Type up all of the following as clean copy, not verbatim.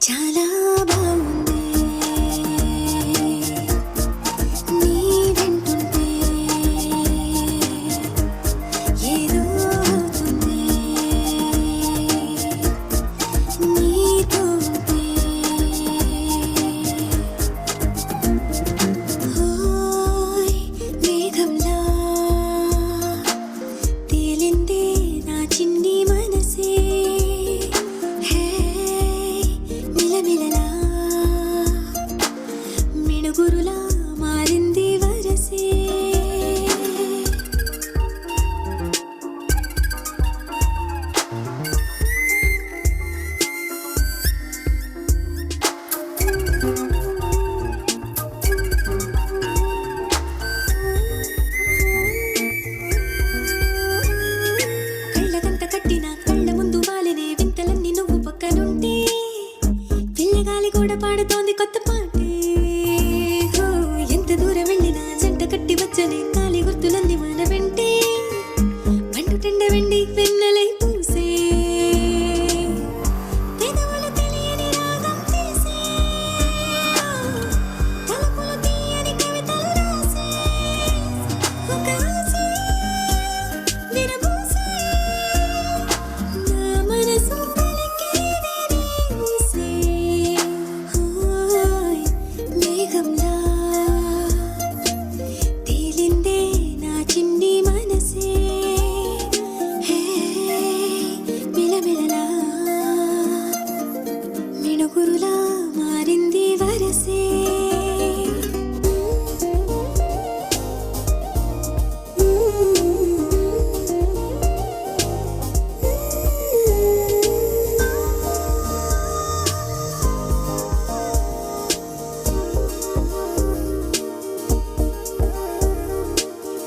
చాలా బాగుంది నీ వింటుంటే ఏదో అవుతుంది నీతో ఉంటే ఓయ్ మేఘంలా తేలిందే నా చిన్ని మనసే మిణుగురులా మారింది వరసే కళ్ళకంత కట్టిన కళ్ళ ముందు వాలినే వింతలన్నీ నువ్వు పక్కనుంటే పిల్లగాలి కూడా పాడుతోంది కొత్త పాటే ఎంత దూరం వెళ్ళినా జంట కట్టి వచ్చనే కాలి గుర్తులన్నీ మన వెంటే మండుటెండ వెండి వెన్నెలై పూసే పెదవులు తెలియని రాగం తీసే తలపులు తీయని కవితలు రాసే ఒక ఆసే విరబూసే నా మనసు పలికేది ఊసే ఓయ్ మేఘంలా తేలిందే నా చిన్ని మనసే హే మిలమిలలా మిణుగురులా మారింది వరసే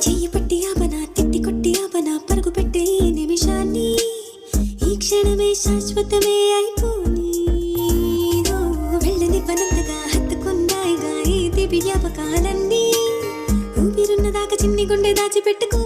చెయ్యి పట్టి ఆపనా తిట్టి కొట్టి ఆపనా పరుగు పెట్టే ఈ నిమిషాన్ని ఈ క్షణమే శాశ్వతమే అయిపోని వెళ్ళని పనంతగా హత్తుకున్నాయిగా ఈ దివ్య జ్ఞాపకాలన్నీ ఊపిరున్న దాకా చిన్ని గుండె దాచిపెట్టుకో